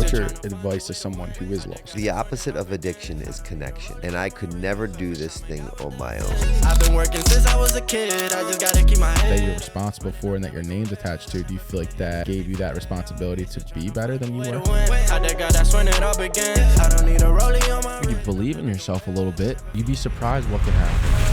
What's your advice to someone who is lost? The opposite of addiction is connection, and I could never do this thing on my own. I've been working since I was a kid. I just gotta keep my head. That you're responsible for and that your name's attached to, do you feel like that gave you that responsibility to be better than you were? That's when it all began. I don't need a rollie on my. When you believe in yourself a little bit, you'd be surprised what could happen.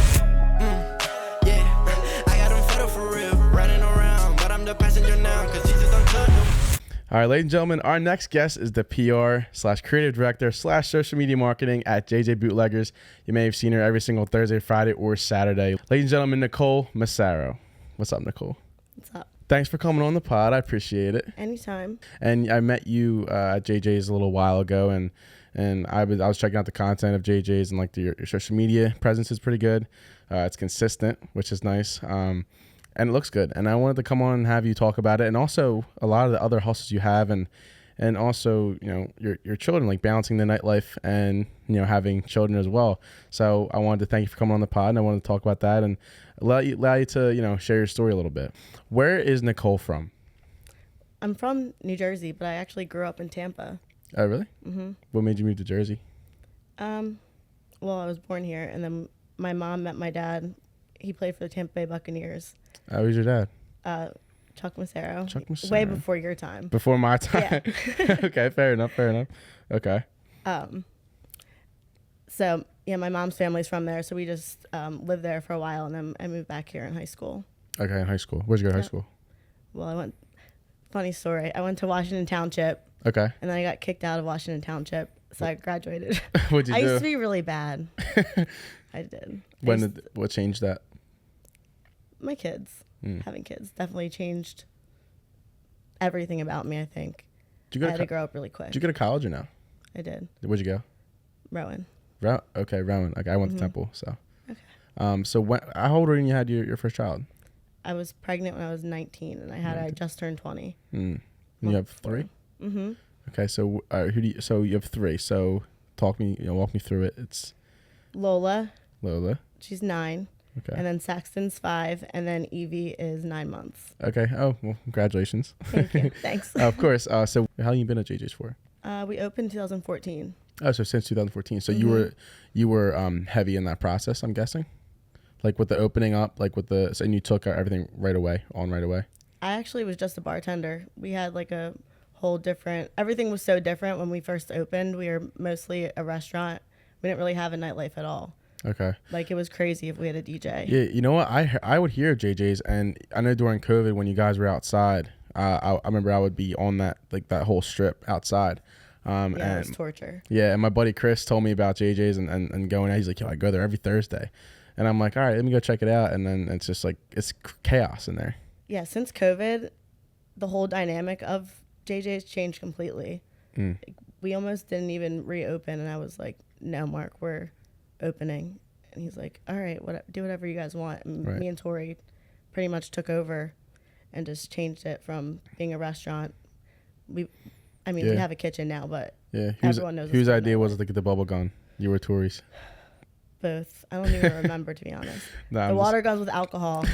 All right, ladies and gentlemen, our next guest is the PR/creative director/social media marketing at JJ Bootleggers. You may have seen her every single Thursday, Friday, or Saturday. Ladies and gentlemen, Nicole Massaro. What's up, Nicole? What's up? Thanks for coming on the pod. I appreciate it. Anytime. And I met you at JJ's a little while ago, and I was checking out the content of JJ's, and like your social media presence is pretty good. It's consistent, which is nice. And it looks good. And I wanted to come on and have you talk about it. And also a lot of the other hustles you have, and also, you know, your children, like balancing the nightlife and, you know, having children as well. So I wanted to thank you for coming on the pod, and I wanted to talk about that and allow you to, you know, share your story a little bit. Where is Nicole from? I'm from New Jersey, but I actually grew up in Tampa. Oh, really? Mm-hmm. What made you move to Jersey? Well, I was born here, and then my mom met my dad. He played for the Tampa Bay Buccaneers. Who's your dad? Chuck Massaro. Chuck Massaro. Way before your time. Before my time? Yeah. Okay, fair enough. Okay. So, yeah, my mom's family's from there, so we just lived there for a while, and then I moved back here in high school. Okay, in high school. Where'd you go to high school? Well, funny story, I went to Washington Township. Okay. And then I got kicked out of Washington Township, so I graduated. What'd you do? I used to be really bad. I did. What changed that? My kids. Having kids definitely changed everything about me, I think. I had to grow up really quick. Did you go to college or no? I did. Where'd you go? Rowan. Okay, Rowan. Okay, I went to Temple, so. Okay. So how old were you when you had your first child? I was pregnant when I was 19, and I just turned 20. And you have three? Mm-hmm. Okay, so so you have three. So walk me through it. It's Lola. She's 9. Okay. And then Saxton's 5, and then Evie is 9 months. Okay. Oh, well, congratulations. Thank you. Thanks. Of course. So how long you been at JJ's for? We opened 2014. Oh, so since 2014. So Mm-hmm. you were heavy in that process, I'm guessing? Like with the opening up, and you took everything right away. I actually was just a bartender. We had like a whole everything was so different when we first opened. We were mostly a restaurant. We didn't really have a nightlife at all. Okay. Like, it was crazy if we had a DJ. Yeah, you know what? I would hear JJ's, and I know during COVID when you guys were outside, I remember I would be on that whole strip outside. It was torture. Yeah, and my buddy Chris told me about JJ's and going out. He's like, yo, I go there every Thursday. And I'm like, all right, let me go check it out. And then it's just like, it's chaos in there. Yeah, since COVID, the whole dynamic of JJ's changed completely. Like, we almost didn't even reopen, and I was like, no, Mark, we're opening. And he's like, all right, do whatever you guys want. And right. Me and Tori pretty much took over and just changed it from being a restaurant. We have a kitchen now, but everyone knows whose idea was it to get the bubble gun? You were Tori's? Both. I don't even remember, to be honest. The water guns with alcohol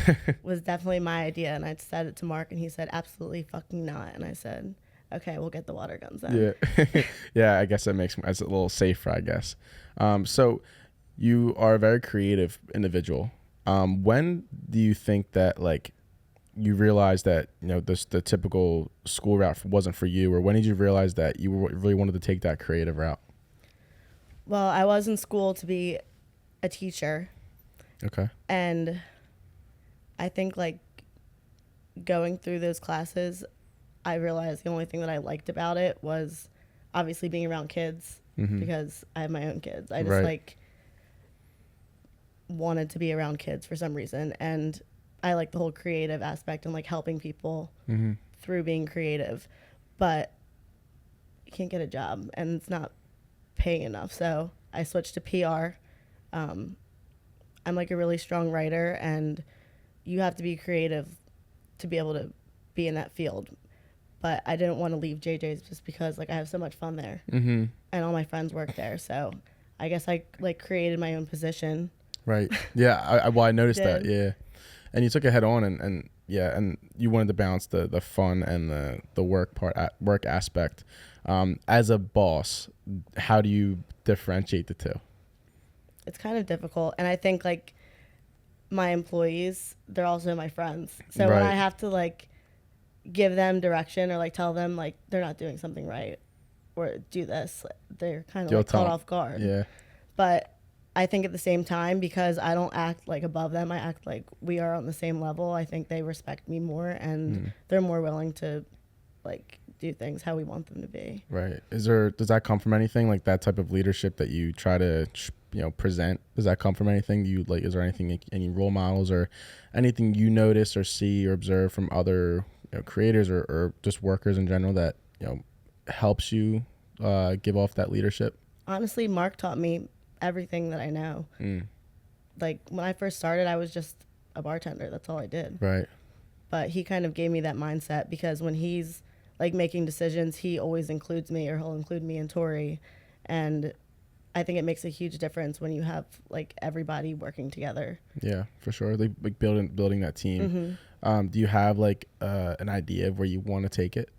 was definitely my idea, and I said it to Mark, and he said, absolutely fucking not. And I said, okay, we'll get the water guns then. Yeah. Yeah, I guess it's a little safer, I guess. So you are a very creative individual. When do you think that, like, you realized that, you know, the typical school route wasn't for you, or when did you realize that you really wanted to take that creative route? Well, I was in school to be a teacher. Okay. And I think, like, going through those classes, I realized the only thing that I liked about it was obviously being around kids, because I have my own kids. I just wanted to be around kids for some reason, and I like the whole creative aspect and like helping people through being creative, but you can't get a job and it's not paying enough. So I switched to PR. I'm like a really strong writer, and you have to be creative to be able to be in that field. But I didn't want to leave JJ's just because, like, I have so much fun there, and all my friends work there. So I guess I like created my own position. Right. Yeah. I noticed that. Yeah. And you took it head on, and yeah, and you wanted to balance the fun and the work aspect. As a boss, how do you differentiate the two? It's kind of difficult, and I think like my employees, they're also my friends. So when I have to like give them direction or like tell them like they're not doing something right or do this, they're kind of like caught off guard. Yeah. But I think at the same time, because I don't act like above them, I act like we are on the same level. I think they respect me more, and they're more willing to like do things how we want them to be. Right. Does that come from anything, like that type of leadership that you try to present? Does that come from anything you like? Is there anything, any role models or anything you notice or see or observe from other creators or just workers in general that helps you give off that leadership? Honestly, Mark taught me everything that I know. Like when I first started, I was just a bartender. That's all I did. Right. But he kind of gave me that mindset, because when he's like making decisions, he always includes me, or he'll include me and Tori. And I think it makes a huge difference when you have like everybody working together. Yeah, for sure. Like building that team. Do you have like an idea of where you want to take it?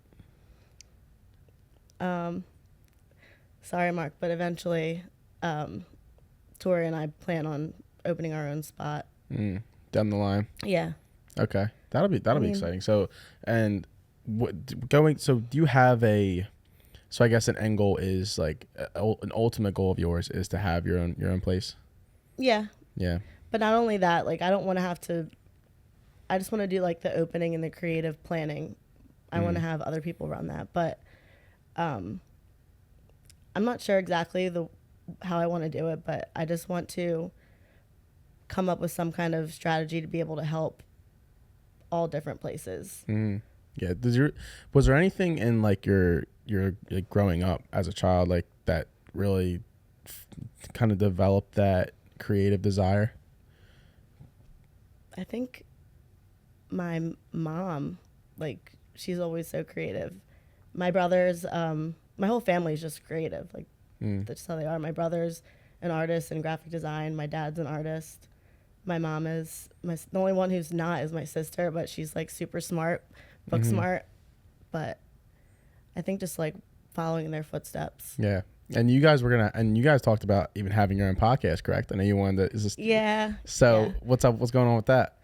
Sorry, Mark, but eventually Tori and I plan on opening our own spot. Down the line. Yeah. Okay. That'll be exciting. So, and so do you have so I guess an end goal is like an ultimate goal of yours is to have your own place? Yeah. Yeah. But not only that, like I don't want to have to, I just want to do like the opening and the creative planning. I want to have other people run that, but I'm not sure exactly how I want to do it, but I just want to come up with some kind of strategy to be able to help all different places. Yeah. Was there anything in like your like growing up as a child like that really kind of developed that creative desire? I think my mom, like she's always so creative. My brothers, my whole family is just creative. Like that's just how they are. My brother's an artist in graphic design. My dad's an artist. My mom is the only one who's not is my sister, but she's like super smart, book smart. But I think just like following in their footsteps. Yeah. And you guys talked about even having your own podcast, correct? I know you wanted to. Yeah. So yeah. What's up? What's going on with that?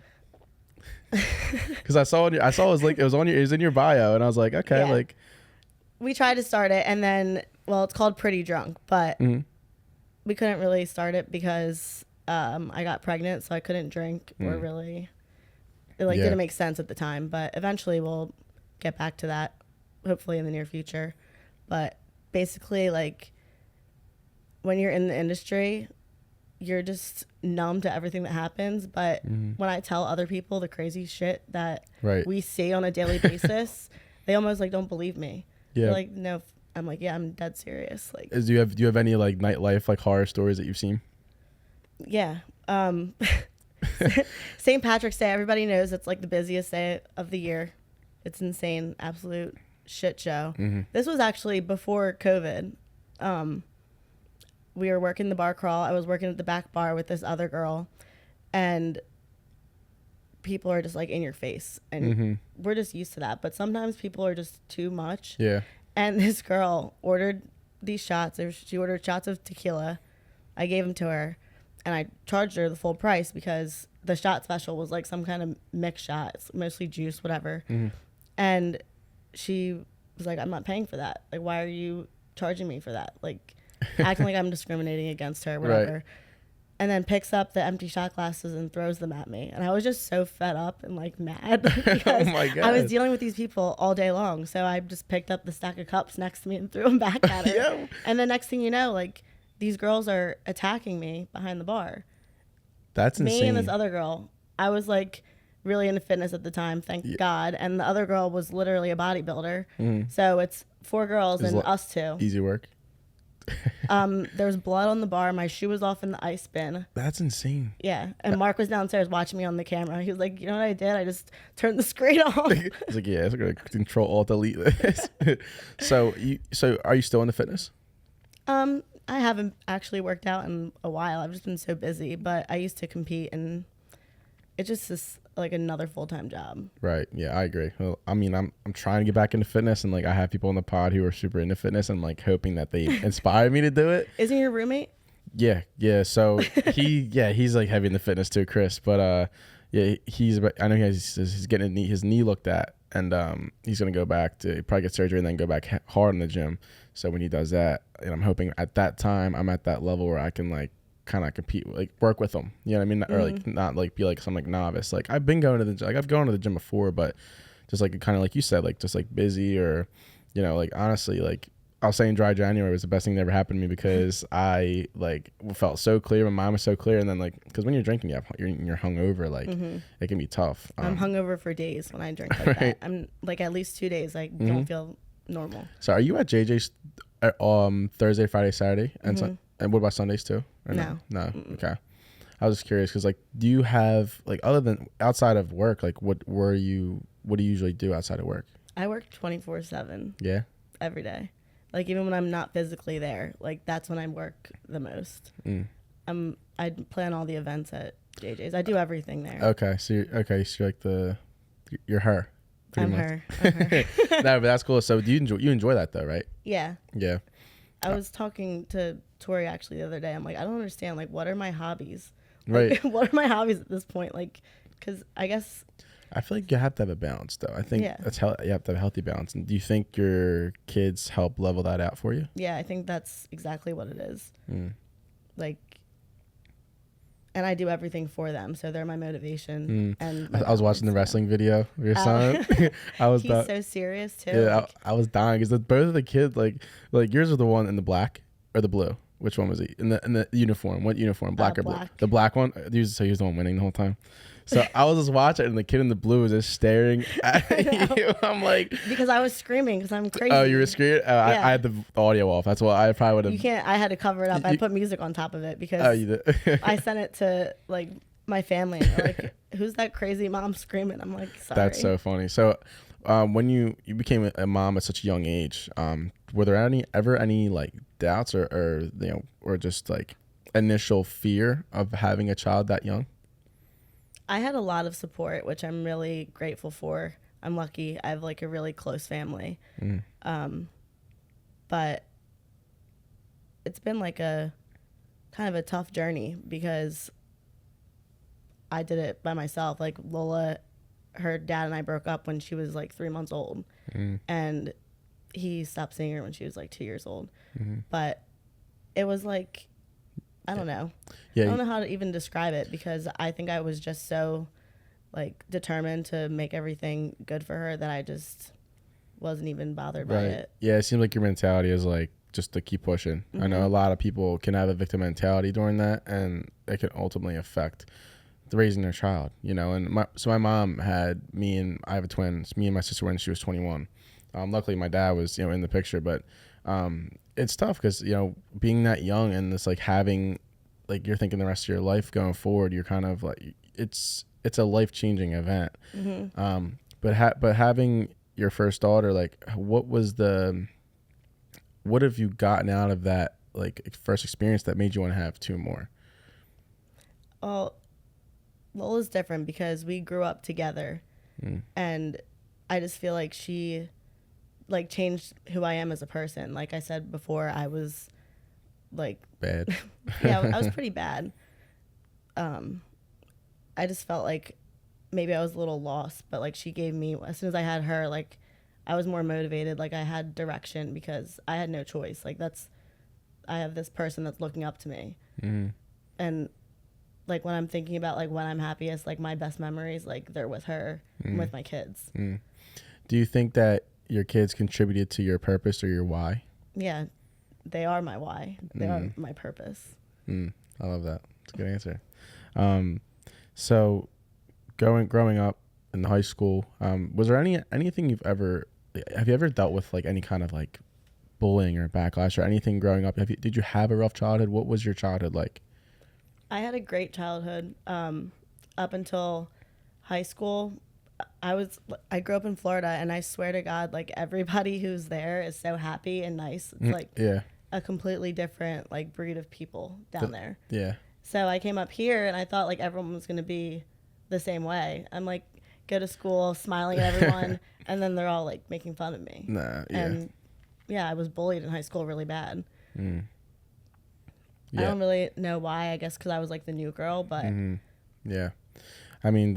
Because I saw it was like it was in your bio, and I was like, okay, yeah. Like we tried to start it, and then it's called Pretty Drunk, but we couldn't really start it because I got pregnant, so I couldn't drink or really. It didn't make sense at the time, but eventually we'll get back to that, hopefully in the near future. But basically, like when you're in the industry, you're just numb to everything that happens. But when I tell other people the crazy shit that we see on a daily basis, they almost like don't believe me. Yeah. They're like, no. I'm like, yeah, I'm dead serious. Like, do you have any like nightlife like horror stories that you've seen? Yeah. St. Patrick's Day, everybody knows it's like the busiest day of the year. It's insane, absolute shit show. This was actually before COVID. We were working the bar crawl. I was working at the back bar with this other girl, and people are just like in your face, and we're just used to that. But sometimes people are just too much. Yeah. And this girl ordered these shots. She ordered shots of tequila. I gave them to her, and I charged her the full price because the shot special was like some kind of mixed shot. It's mostly juice, whatever. And she was like, I'm not paying for that. Like, why are you charging me for that? Like, acting like I'm discriminating against her, whatever. Right. And then picks up the empty shot glasses and throws them at me. And I was just so fed up and like mad because oh my God. I was dealing with these people all day long. So I just picked up the stack of cups next to me and threw them back at her. Yeah. And the next thing you know, like these girls are attacking me behind the bar. That's insane. Me and this other girl. I was like really into fitness at the time, thank God. And the other girl was literally a bodybuilder. So it's 4 girls and us 2. Easy work. There was blood on the bar. My shoe was off in the ice bin. That's insane. Yeah. And Mark was downstairs watching me on the camera. He was like, you know what I did? I just turned the screen off. He's like, yeah, it's going to control alt delete this. So are you still into fitness? I haven't actually worked out in a while. I've just been so busy, but I used to compete, and it's just this like another full-time job. Right. Yeah, I agree. Well, I mean, I'm trying to get back into fitness, and like I have people on the pod who are super into fitness, and like hoping that they inspire me to do it. Isn't your roommate? Yeah. So he's like heavy into fitness too, Chris. But yeah, I know he's getting his knee looked at, and he's gonna go back to probably get surgery and then go back hard in the gym. So when he does that, and I'm hoping at that time I'm at that level where I can like kind of compete, like work with them, you know what I mean? Or like not like be like some like novice. Like I've been going to the gym, like I've gone to the gym before, but just like kind of like you said, like just like busy, or you know, like honestly, like I was saying dry January was the best thing that ever happened to me, because I like felt so clear, my mind was so clear, and then like because when you're drinking, you're hungover, like it can be tough. I'm hungover for days when I drink like right? that. I'm like at least 2 days I don't feel normal. So are you at JJ's Thursday, Friday, Saturday, and what about Sundays too? Or No. Okay. I was just curious because like, do you have like, other than outside of work, like what do you usually do outside of work? I work 24/7. Yeah. Every day. Like even when I'm not physically there, like that's when I work the most. I plan all the events at JJ's. I do everything there. Okay. So you're like you're her. I'm much. her. No, but that's cool. So do you enjoy that though, right? Yeah. Yeah. I was talking to Tori actually the other day. I'm like, I don't understand. Like, what are my hobbies? Right. Like, what are my hobbies at this point? Like, because I guess. I feel like you have to have a balance, though. I think that's how you have to have a healthy balance. And do you think your kids help level that out for you? Yeah, I think that's exactly what it is. Like, and I do everything for them, so they're my motivation. And I was watching the wrestling video of your son. He's so serious too. Yeah, like, I was dying because both of the kids, like yours was the one in the black or the blue. Which one was he in the uniform? What uniform? Black or blue? Black. The black one. So he was the one winning the whole time. So I was just watching, and the kid in the blue was just staring at you. I'm like, because I was screaming because I'm crazy. Oh, you were screaming? Yeah. I had the audio off. That's why I probably would have. You can't. I had to cover it up. I put music on top of it because you did. I sent it to like my family. And they're like, who's that crazy mom screaming? I'm like, sorry. That's so funny. So, when you became a mom at such a young age, were there ever any like doubts or you know, or just like initial fear of having a child that young? I had a lot of support, which I'm really grateful for. I'm lucky. I have like a really close family. But it's been like a kind of a tough journey because I did it by myself. Like Lola, her dad and I broke up when she was like 3 months old. And he stopped seeing her when she was like 2 years old. But it was like, I don't know. Yeah, I don't know how to even describe it because I think I was just so like determined to make everything good for her that I just wasn't even bothered by it. Yeah, it seems like your mentality is like just to keep pushing. I know a lot of people can have a victim mentality during that, and it can ultimately affect the raising their child, you know. And my mom had me, and I have a twin. It's me and my sister when she was 21. Luckily, my dad was, you know, in the picture, but it's tough because, you know, being that young and this like having, like you're thinking the rest of your life going forward, you're kind of like it's a life-changing event. But having your first daughter, like what have you gotten out of that like first experience that made you want to have two more? Well, Lola's different because we grew up together, and I just feel like she like changed who I am as a person. Like I said before, I was like bad. Yeah, I was pretty bad. I just felt like maybe I was a little lost, but like she gave me, as soon as I had her, like I was more motivated. Like I had direction because I had no choice. Like I have this person that's looking up to me. And like when I'm thinking about like when I'm happiest, like my best memories, like they're with her and with my kids. Do you think that your kids contributed to your purpose or your why? Yeah, they are my why. They are my purpose. I love that. That's a good answer. So growing up in high school, was there anything have you ever dealt with like any kind of like bullying or backlash or anything growing up? Did you have a rough childhood? What was your childhood like? I had a great childhood. Up until high school, I grew up in Florida, and I swear to God, like everybody who's there is so happy and nice. It's like a completely different like breed of people down there. Yeah. So I came up here, and I thought like everyone was gonna be the same way. I'm like, go to school smiling at everyone, and then they're all like making fun of me. Nah, yeah. And yeah, I was bullied in high school really bad. Yeah. I don't really know why. I guess because I was like the new girl, but yeah. I mean,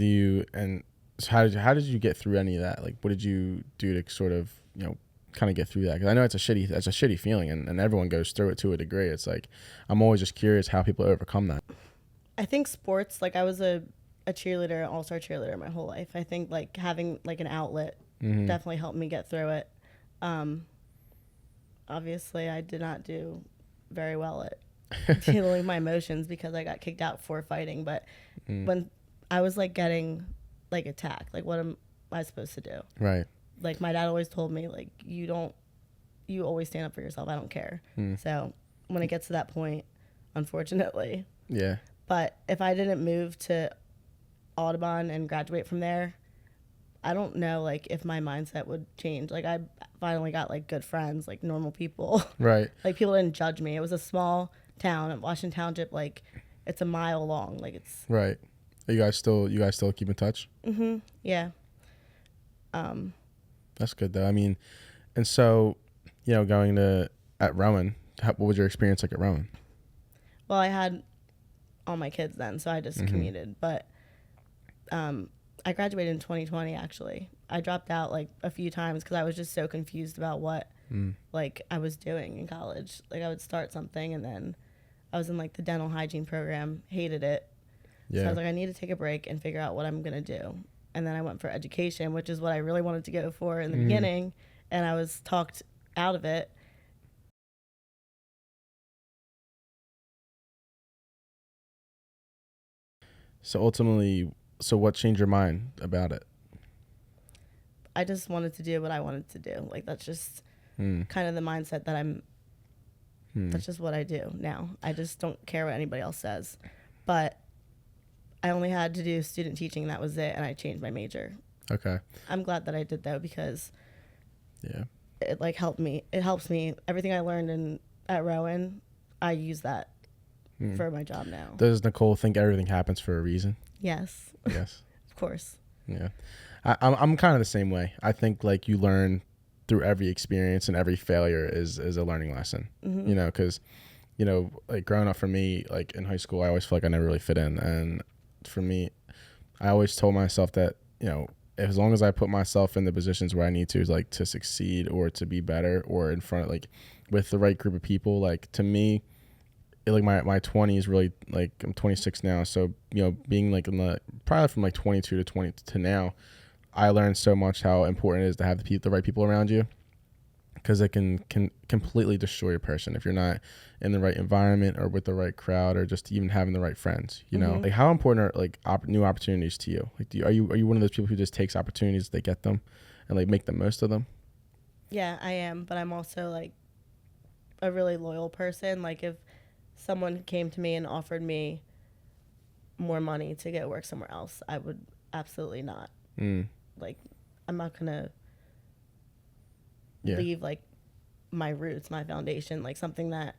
so how did you get through any of that? Like, what did you do to sort of, you know, kind of get through that? Because I know it's a shitty feeling, and everyone goes through it to a degree. It's like, I'm always just curious how people overcome that. I think sports, like I was a cheerleader, all-star cheerleader my whole life. I think like having like an outlet definitely helped me get through it. Obviously, I did not do very well at dealing with my emotions because I got kicked out for fighting. But when I was like getting like attacked, like what am I supposed to do? Right. Like my dad always told me, like you always stand up for yourself. I don't care. So when it gets to that point, unfortunately. Yeah. But if I didn't move to Audubon and graduate from there, I don't know like if my mindset would change. Like I finally got like good friends, like normal people. Right. Like people didn't judge me. It was a small town, Washington Township. Like it's a mile long. Like it's right. You guys still keep in touch? Yeah. That's good though. I mean, and so, you know, going to at Rowan, what was your experience like at Rowan? Well, I had all my kids then, so I just commuted. But I graduated in 2020. Actually, I dropped out like a few times because I was just so confused about what like I was doing in college. Like I would start something and then I was in like the dental hygiene program, hated it. Yeah. So I was like, I need to take a break and figure out what I'm gonna do. And then I went for education, which is what I really wanted to go for in the beginning, and I was talked out of it. So ultimately, what changed your mind about it? I just wanted to do what I wanted to do. Like that's just kind of the mindset that I'm. That's just what I do now. I just don't care what anybody else says. But I only had to do student teaching, and that was it. And I changed my major. Okay. I'm glad that I did though, because yeah, it like helped me. It helps me. Everything I learned at Rowan, I use that for my job now. Does Nicole think everything happens for a reason? Yes. Yes. Of course. Yeah. I'm kind of the same way. I think like you learn through every experience, and every failure is a learning lesson, you know, because, you know, like growing up for me, like in high school, I always felt like I never really fit in. And for me, I always told myself that, you know, as long as I put myself in the positions where I need to, like to succeed or to be better or in front, like with the right group of people, like to me, like my 20s really, like I'm 26 now. So, you know, being like in the, probably from like 22 to 20 to now, I learned so much how important it is to have the right people around you, because it can completely destroy a person if you're not in the right environment or with the right crowd or just even having the right friends, you know. Like how important are like new opportunities to you? Like are you one of those people who just takes opportunities, they get them and like make the most of them? Yeah, I am, but I'm also like a really loyal person. Like if someone came to me and offered me more money to go work somewhere else, I would absolutely not. Like I'm not gonna leave like my roots, my foundation, like something that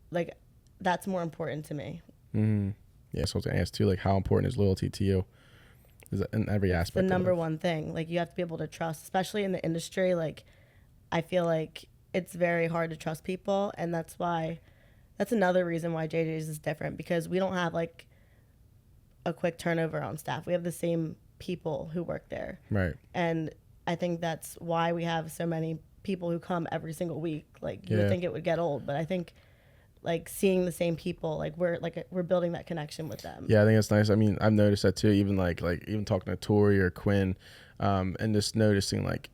like that's more important to me. Yeah, so I was gonna ask too, like how important is loyalty to you? Is that in every aspect? The number one thing. Like you have to be able to trust, especially in the industry. Like I feel like it's very hard to trust people, and that's another reason why JJ's is different, because we don't have like a quick turnover on staff. We have the same people who work there. Right. And I think that's why we have so many people who come every single week. Like you would think it would get old, but I think like seeing the same people, like we're building that connection with them. Yeah, I think it's nice. I mean, I've noticed that too, even like even talking to Tori or Quinn, and just noticing like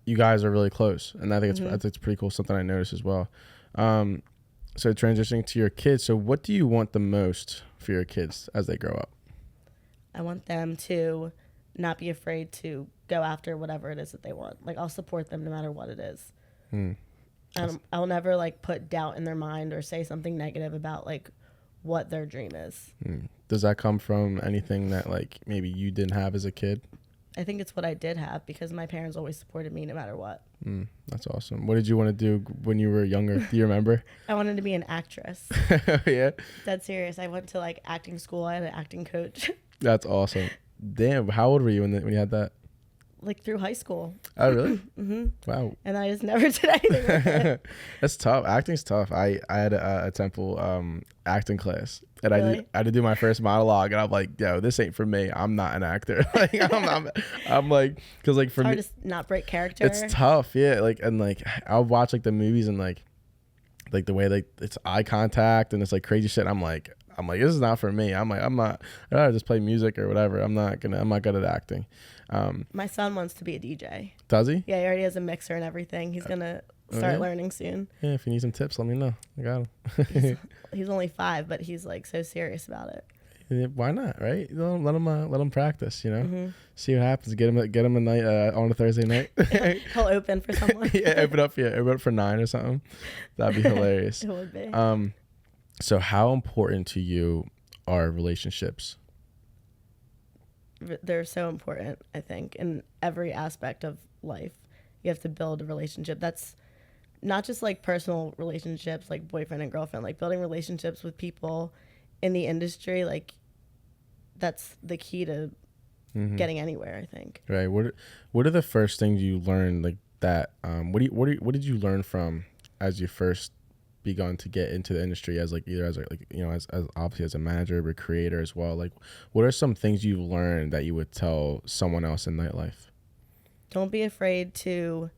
you guys are really close. And I think it's pretty cool, something I noticed as well. So transitioning to your kids, so what do you want the most for your kids as they grow up? I want them to not be afraid to go after whatever it is that they want. Like I'll support them no matter what it is. I'll never like put doubt in their mind or say something negative about like what their dream is. Does that come from anything that like maybe you didn't have as a kid? I think it's what I did have, because my parents always supported me no matter what. That's awesome. What did you want to do when you were younger? Do you remember? I wanted to be an actress. Yeah. Dead serious. I went to like acting school. I had an acting coach. That's awesome. Damn, how old were you when you had that? Like through high school. Oh, really? Wow. And I just never did anything with it. That's tough. Acting's tough. I had a Temple acting class, and Really? I had to do my first monologue, and I'm like, yo, this ain't for me. I'm not an actor. Like, I'm like, because like for It's me, hard to not break character. it's tough. Yeah, like, and like I'll watch like the movies and like the way like it's eye contact and it's like crazy shit. I'm like, this is not for me. I'm not. I'd rather just play music or whatever. I'm not good at acting. My son wants to be a DJ. Does he? Yeah, he already has a mixer and everything. He's gonna start yeah? learning soon. Yeah, if you need some tips, let me know. I got him. He's only 5, but he's like so serious about it. Yeah, why not, right? Let him practice, you know. See what happens. Get him a night on a Thursday night. He'll open for someone. open up for 9 or something. That'd be hilarious. It would be. So how important to you are relationships? They're so important, I think, in every aspect of life. You have to build a relationship. That's not just like personal relationships, like boyfriend and girlfriend, like building relationships with people in the industry. Like that's the key to getting anywhere, I think. Right. What are the first things you learned like that? What did you learn from as you first begun to get into the industry as like either as like you know as obviously as a manager but creator as well? Like what are some things you've learned that you would tell someone else in nightlife? Don't be afraid to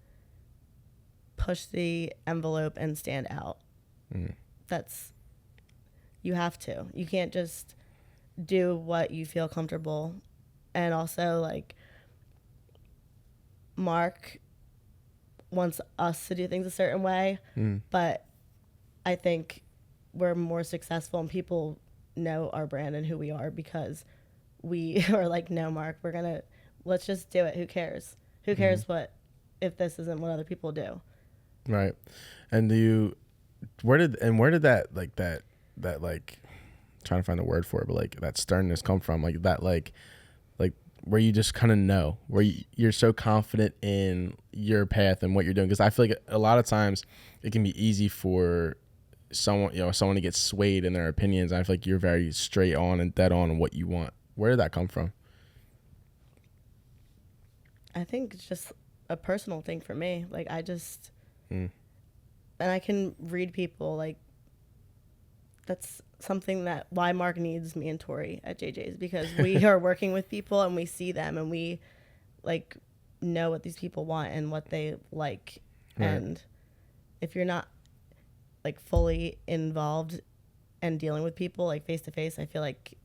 push the envelope and stand out. You have to. You can't just do what you feel comfortable. And also like Mark wants us to do things a certain way, but I think we're more successful and people know our brand and who we are because we are like, no, Mark, let's just do it. Who cares? Who cares if this isn't what other people do? Right. And where did that like trying to find the word for it, but like that sternness come from? Like that, like where you just kind of know, where you're so confident in your path and what you're doing. Because I feel like a lot of times it can be easy for someone to get swayed in their opinions. I feel like you're very straight on and dead on what you want. Where did that come from? I think it's just a personal thing for me. Like I just, and I can read people. Like that's something why Mark needs me and Tori at JJ's, because we are working with people and we see them and we like know what these people want and what they like. Right. And if you're not like fully involved and dealing with people like face to face, I feel like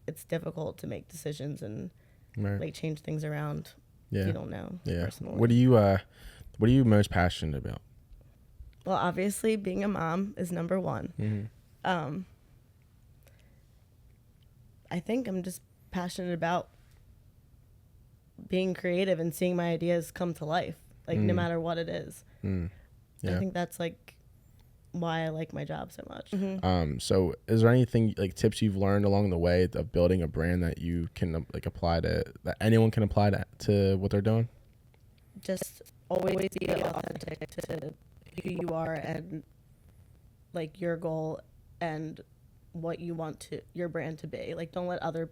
it's difficult to make decisions and like change things around. Yeah. If you don't know. Yeah. Personally. What are you most passionate about? Well, obviously being a mom is number one. I think I'm just passionate about being creative and seeing my ideas come to life, like no matter what it is. Yeah. I think that's like why I like my job so much. So is there anything like tips you've learned along the way of building a brand that you can like apply that anyone can apply to what they're doing? Just always be authentic to who you are and like your goal and what you want your brand to be. Like don't let other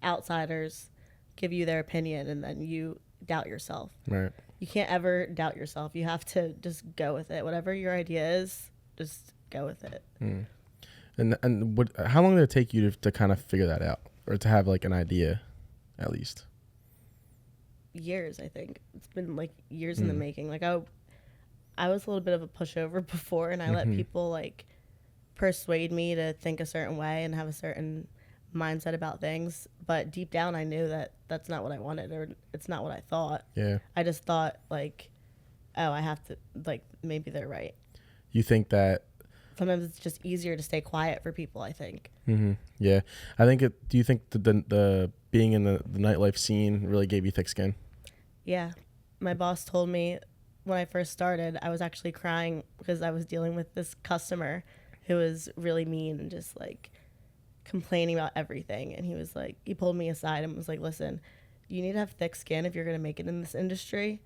outsiders give you their opinion and then you doubt yourself. Right. You can't ever doubt yourself. You have to just go with it. Whatever your idea is, just go with it. And how long did it take you to kind of figure that out, or to have like an idea, at least? Years, I think. It's been like years in the making. Like I was a little bit of a pushover before, and I let people like persuade me to think a certain way and have a certain mindset about things. But deep down, I knew that that's not what I wanted, or it's not what I thought. Yeah. I just thought like, oh, I have to like maybe they're right. You think that sometimes it's just easier to stay quiet for people, I think. Yeah. I think do you think the being in the nightlife scene really gave you thick skin? Yeah. My boss told me when I first started, I was actually crying because I was dealing with this customer who was really mean and just like complaining about everything. And he pulled me aside and was like, listen, you need to have thick skin if you're going to make it in this industry.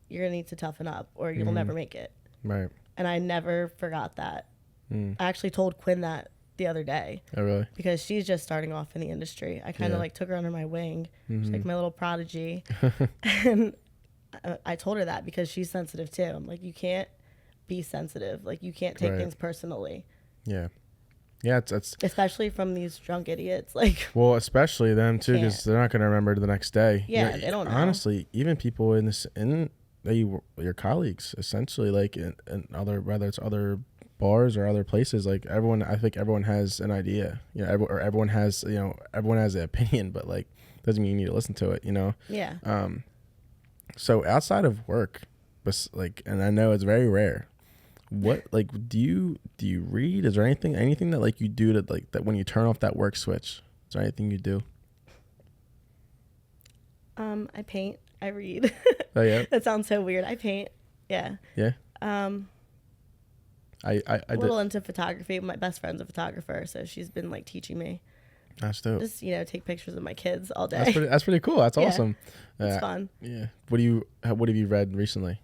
You're going to need to toughen up or you'll never make it. Right. And I never forgot that. I actually told Quinn that the other day. Oh, really? Because she's just starting off in the industry. I kind of like took her under my wing. She's like my little prodigy. And I told her that because she's sensitive too. I'm like, you can't be sensitive. Like, you can't take things personally. Yeah. Yeah, it's especially from these drunk idiots. Like, well, especially them too, because they're not going to remember the next day. Yeah, they don't know. Honestly, even people in your colleagues, essentially, like in other, whether it's other bars or other places, like I think everyone has an idea, everyone has an opinion, but like doesn't mean you need to listen to it, Yeah. So outside of work, but like, and I know it's very rare. What, like, do you read? Is there anything that like you do to like that when you turn off that work switch? Is there anything you do? I paint. I read. Oh yeah. That sounds so weird. I paint. Yeah. Yeah. I a little into photography. My best friend's a photographer, so she's been like teaching me. That's dope. Just take pictures of my kids all day. That's pretty cool. That's awesome. It's fun. Yeah. What have you read recently?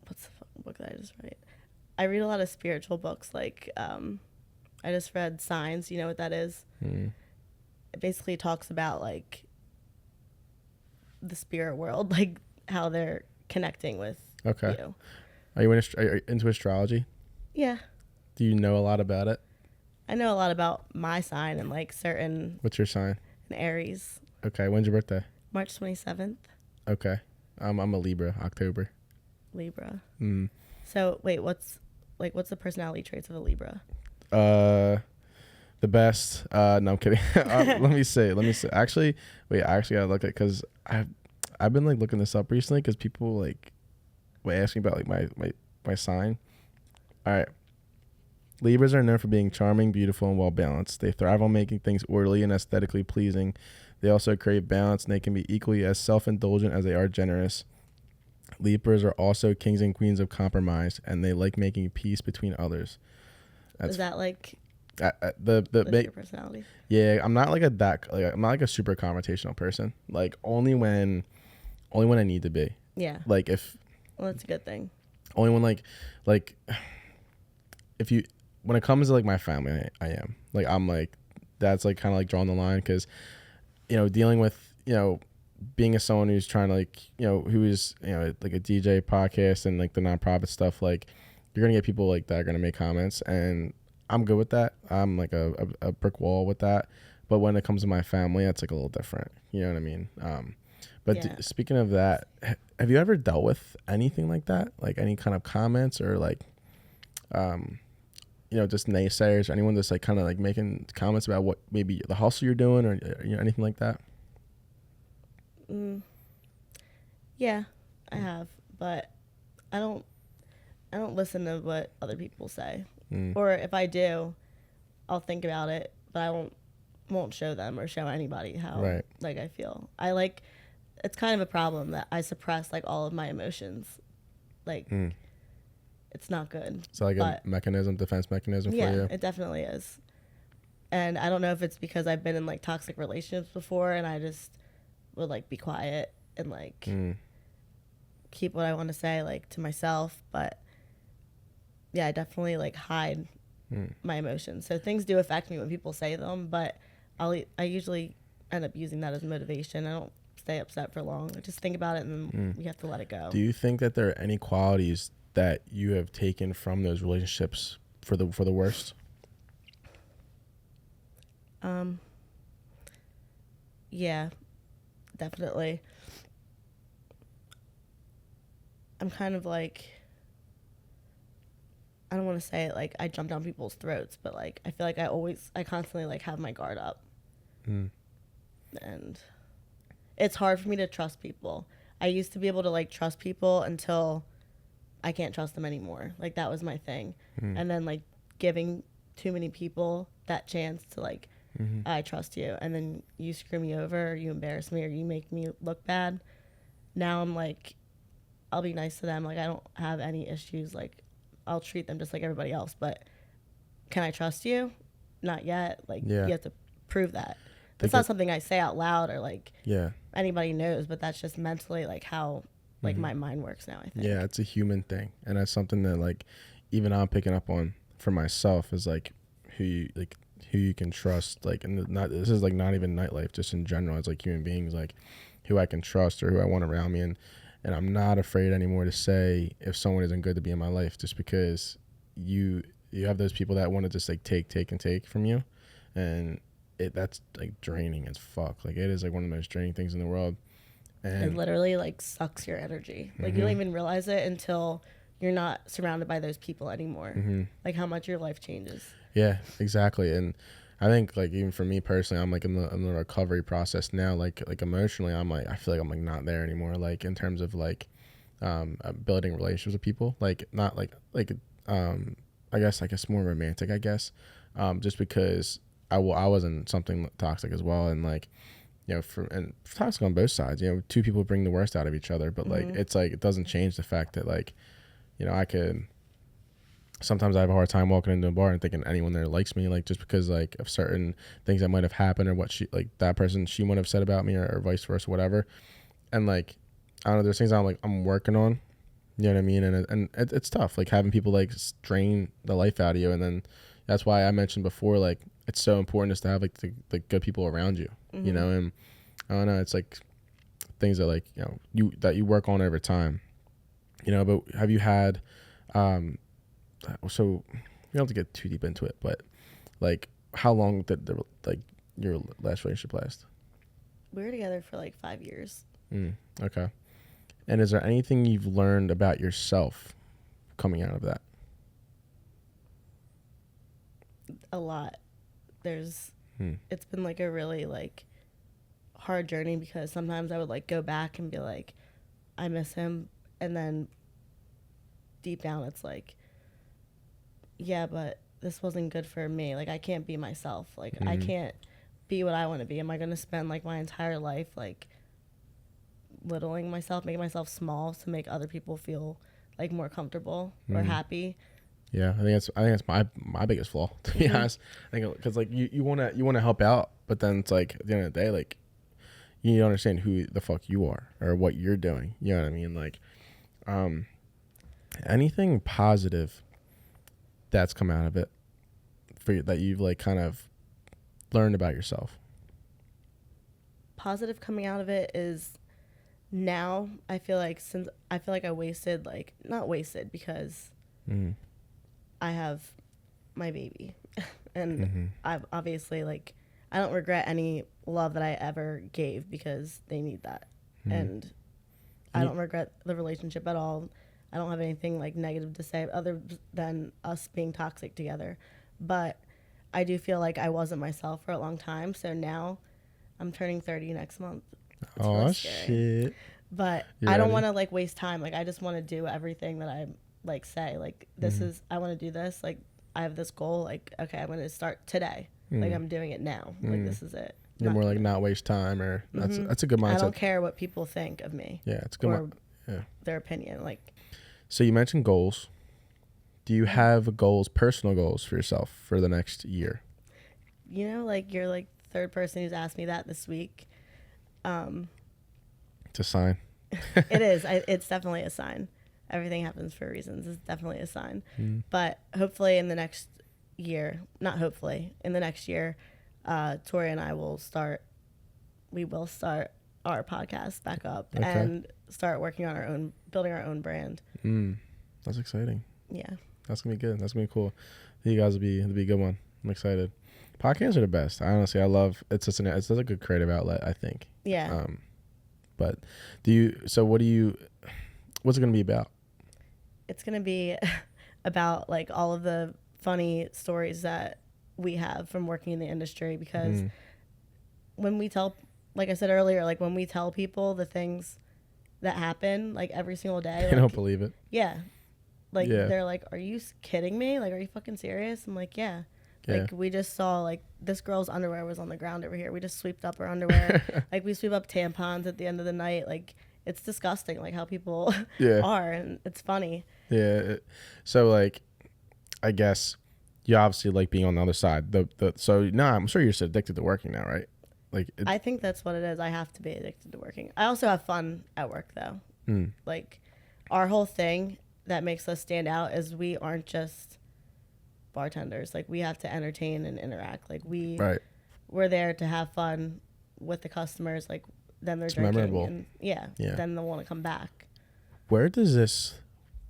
What's the fucking book that I just read? I read a lot of spiritual books. Like, I just read Signs. You know what that is? It basically talks about like the spirit world, like how they're connecting with you. Are you into astrology? Yeah. Do you know a lot about it? I know a lot about my sign and like certain. What's your sign? An Aries. Okay. When's your birthday? March 27th. Okay. I'm a Libra, October. Libra. So wait, what's the personality traits of a Libra? The best. No, I'm kidding. Let me see. Actually, I gotta look at, because I've been like looking this up recently because people like were asking about like my sign. All right. Libras are known for being charming, beautiful, and well balanced. They thrive on making things orderly and aesthetically pleasing. They also crave balance, and they can be equally as self-indulgent as they are generous. Libras are also kings and queens of compromise, and they like making peace between others. Is that like your personality? Yeah, I'm not like I'm not like a super confrontational person. Like only when I need to be. Yeah. Like Well, that's a good thing. Only when like when it comes to like my family, I am like, I'm like, that's like kind of like drawing the line, because dealing with being as someone who's trying to like who is like a DJ podcast and like the nonprofit stuff, like you're gonna get people like that are gonna make comments, and I'm good with that. I'm like a brick wall with that. But when it comes to my family, that's like a little different. You know what I mean? Speaking of that, have you ever dealt with anything like that? Like any kind of comments or like, just naysayers, or anyone that's like kind of like making comments about what maybe the hustle you're doing, or anything like that? Yeah, I have, but I don't listen to what other people say. Or if I do, I'll think about it, but I won't show them or show anybody how like I feel. It's kind of a problem that I suppress like all of my emotions. Like it's not good. It's like a defense mechanism for you. Yeah, it definitely is. And I don't know if it's because I've been in like toxic relationships before, and I just would like be quiet and like keep what I want to say like to myself, but yeah, I definitely like hide my emotions. So things do affect me when people say them, but I usually end up using that as motivation. I don't stay upset for long. I just think about it, and then we have to let it go. Do you think that there are any qualities that you have taken from those relationships for the worst? Yeah, definitely. I'm kind of like, I don't want to say it like I jump down people's throats, but like I feel like I constantly like have my guard up. And it's hard for me to trust people. I used to be able to like trust people until I can't trust them anymore. Like that was my thing. And then like giving too many people that chance to like, I trust you, and then you screw me over, or you embarrass me, or you make me look bad. Now I'm like, I'll be nice to them. Like I don't have any issues. Like I'll treat them just like everybody else, but can I trust you? Not yet. Like you have to prove that. It's not something I say out loud or like anybody knows, but that's just mentally like how like my mind works now, I think. Yeah, it's a human thing, and that's something that like even I'm picking up on for myself is like who you can trust, like, and this is like not even nightlife, just in general. It's like human beings, like who I can trust or who I want around me, and I'm not afraid anymore to say if someone isn't good to be in my life, just because you have those people that want to just like take from you, and that's like draining as fuck. Like it is like one of the most draining things in the world. And it literally like sucks your energy. Like you don't even realize it until you're not surrounded by those people anymore. Like how much your life changes. Yeah, exactly. And I think like even for me personally, I'm like in the recovery process now. Like emotionally, I feel like I'm like not there anymore. Like in terms of like building relationships with people. Like not like I guess more romantic. I guess just because I wasn't something toxic as well, and like and toxic on both sides. Two people bring the worst out of each other, but like it's like it doesn't change the fact that like I could. Sometimes I have a hard time walking into a bar and thinking anyone there likes me, like just because like of certain things that might have happened or what she might have said about me or vice versa, whatever. And like I don't know, there's things I'm working on, you know what I mean? And it's tough, like having people like drain the life out of you, and then that's why I mentioned before, like it's so important just to have like the good people around you, you know. And I don't know, it's like things that like you work on over time, But have you had so we don't have to get too deep into it, but like how long did your last relationship last? We were together for like 5 years. Okay. And is there anything you've learned about yourself coming out of that? A lot. It's been like a really like hard journey, because sometimes I would like go back and be like, I miss him, and then deep down it's like, yeah, but this wasn't good for me. Like I can't be myself. Like I can't be what I want to be. Am I going to spend like my entire life like littling myself, making myself small to make other people feel like more comfortable or happy? Yeah, I think that's my biggest flaw, to be honest. I think because like you want to help out, but then it's like at the end of the day, like you need to understand who the fuck you are or what you're doing. You know what I mean? Like anything positive that's come out of it for you that you've like kind of learned about yourself. Positive coming out of it is now I feel like I wasted, like not wasted, because I have my baby and I've obviously like I don't regret any love that I ever gave, because they need that. And I don't regret the relationship at all. I don't have anything like negative to say other than us being toxic together. But I do feel like I wasn't myself for a long time. So now I'm turning 30 next month. It's really scary. Shit. But I don't want to like waste time. Like I just want to do everything that I like say. Like this is, I want to do this. Like I have this goal. Like, okay, I'm going to start today. Like I'm doing it now. Like this is it. You're more like not waste time, or that's a good mindset. I don't care what people think of me. Yeah, it's good. Their opinion. Like. So you mentioned goals. Do you have personal goals for yourself for the next year? Like you're like third person who's asked me that this week. It's a sign. It is. It's definitely a sign. Everything happens for reasons. It's definitely a sign. But hopefully in the next year, in the next year, Tori and I will start our podcast back up and start working on building our own brand. That's exciting. Yeah. That's gonna be good. That's gonna be cool. You guys will be a good one. I'm excited. Podcasts are the best. Honestly, I love it's such a good creative outlet, I think. Yeah. But what's it gonna be about? It's gonna be about like all of the funny stories that we have from working in the industry, because when we tell, like I said earlier, like when we tell people the things that happen like every single day, they don't believe it. Yeah. Like they're like, are you kidding me? Like, are you fucking serious? I'm like, yeah. Like we just saw like this girl's underwear was on the ground over here. We just swept up her underwear. Like we sweep up tampons at the end of the night. Like it's disgusting, like how people are, and it's funny. Yeah. So like, I guess you obviously like being on the other side. I'm sure you're so addicted to working now, right? Like I think that's what it is. I have to be addicted to working. I also have fun at work though. Like our whole thing, that makes us stand out is we aren't just bartenders. Like, we have to entertain and interact. Like, we're there to have fun with the customers. Like, then they're It's drinking. memorable. And then they'll want to come back. Where does this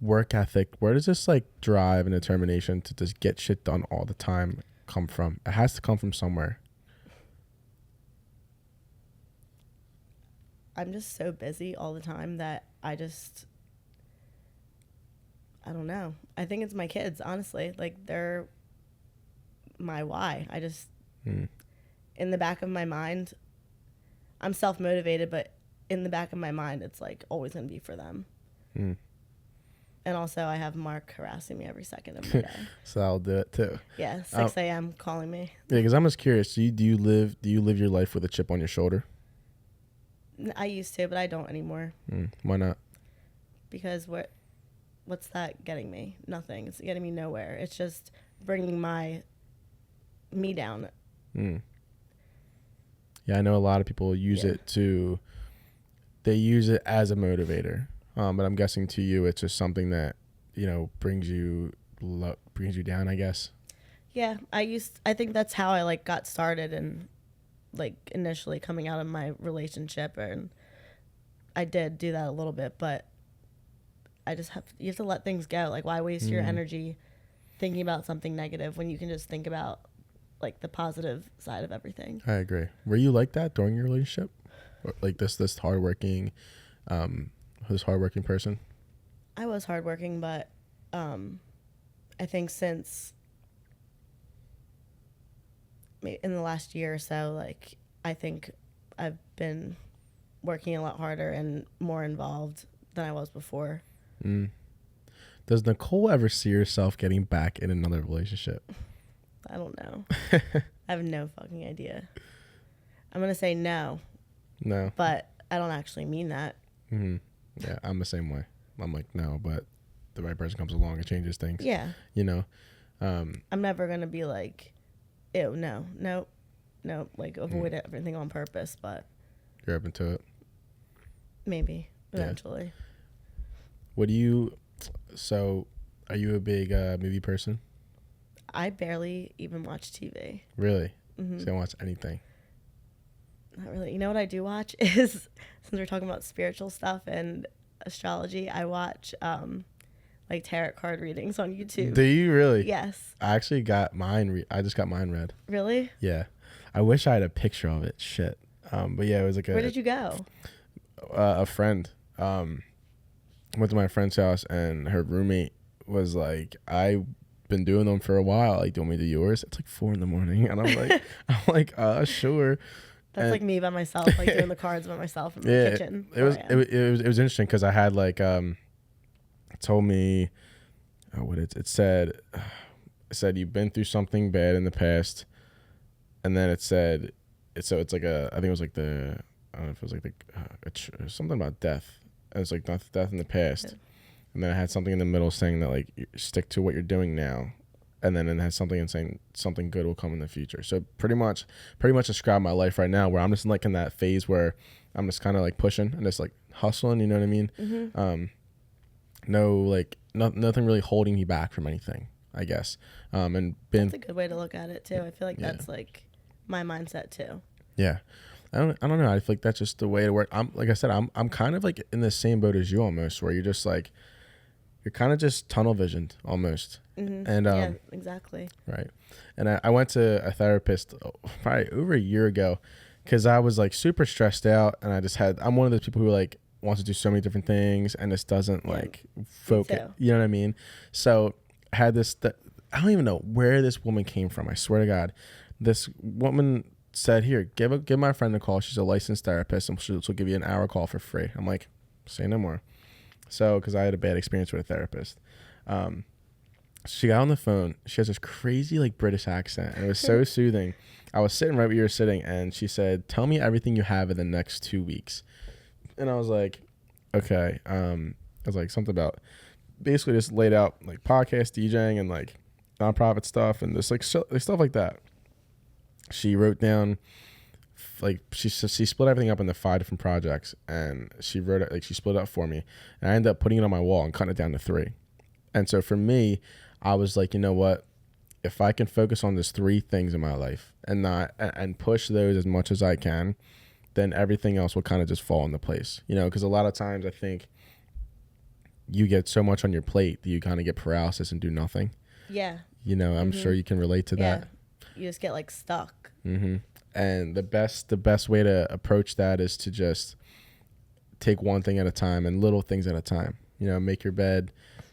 work ethic, where does this like drive and determination to just get shit done all the time come from? It has to come from somewhere. I'm just so busy all the time that I don't know. I think it's my kids, honestly. Like, they're my why. I just, in the back of my mind, I'm self-motivated, but in the back of my mind, it's like always going to be for them. And also, I have Mark harassing me every second of my day. So I'll do it too. Yeah, 6 a.m. calling me. Yeah, because I'm just curious. Do you live your life with a chip on your shoulder? I used to, but I don't anymore. Why not? Because what's that getting me? Nothing. It's getting me nowhere. It's just bringing me down. Yeah, I know a lot of people use it they use it as a motivator. But I'm guessing to you, it's just something that, brings you down, I guess. Yeah, I think that's how I like got started and like initially coming out of my relationship, and I did do that a little bit, but you have to let things go. Like, why waste your energy thinking about something negative when you can just think about like the positive side of everything? I agree. Were you like that during your relationship? Or like this hardworking person? I was hardworking, but I think since in the last year or so, like, I think I've been working a lot harder and more involved than I was before. Does Nicole ever see herself getting back in another relationship? I don't know. I have no fucking idea. I'm going to say no. No. But I don't actually mean that. Yeah, I'm the same way. I'm like, no, but the right person comes along and changes things. Yeah. I'm never going to be like, ew, no, like avoid everything on purpose, but you're open to it. Maybe eventually. So are you a big movie person? I barely even watch TV. Really? So you don't watch anything? Not really. You know what I do watch is, since we're talking about spiritual stuff and astrology, I watch like tarot card readings on YouTube. Do you really? Yes. I actually got mine. I just got mine read. Really? Yeah. I wish I had a picture of it. Shit. But yeah, it was like Where did you go? A friend. Went to my friend's house, and her roommate was like, I've been doing them for a while. Like, do you want me to do yours? It's like 4 a.m. And I'm like, sure. That's like me by myself, like doing the cards by myself in the kitchen. It was interesting because I had like it told me it said you've been through something bad in the past, and then it's like I think it was like I don't know if it was like something about death. It was like death in the past, and then I had something in the middle saying that like stick to what you're doing now. And then it has something and saying something good will come in the future. So pretty much describe my life right now, where I'm just like in that phase where I'm just kind of like pushing and just like hustling. You know what I mean? Nothing really holding me back from anything, I guess. That's a good way to look at it too. I feel like that's like my mindset too. Yeah. I don't know. I feel like that's just the way to work. Like I said, I'm kind of like in the same boat as you almost, where you're just like, you're kind of just tunnel visioned almost. And yeah, exactly. Right. And I went to a therapist probably over a year ago because I was like super stressed out, and I'm one of those people who like wants to do so many different things and just doesn't like focus. You know what I mean? So I had this, I don't even know where this woman came from. I swear to God, this woman said, here, give my friend a call. She's a licensed therapist, and she'll give you an hour call for free. I'm like, say no more. So, because I had a bad experience with a therapist. She got on the phone. She has this crazy like British accent, and it was so soothing. I was sitting right where you were sitting, and she said, tell me everything you have in the next 2 weeks. And I was like, okay. I was like, something about basically just laid out like podcast DJing and like nonprofit stuff and just like stuff like that. She wrote down like she split everything up into 5 different projects, and she wrote it, like she split it up for me, and I ended up putting it on my wall and cutting it down to 3. And so for me, I was like, you know what? If I can focus on these 3 things in my life and push those as much as I can, then everything else will kind of just fall into place. You know, because a lot of times I think you get so much on your plate that you kind of get paralysis and do nothing. Yeah. You know, I'm sure you can relate to that. You just get like stuck. And the best way to approach that is to just take one thing at a time and little things at a time. You know, make your bed,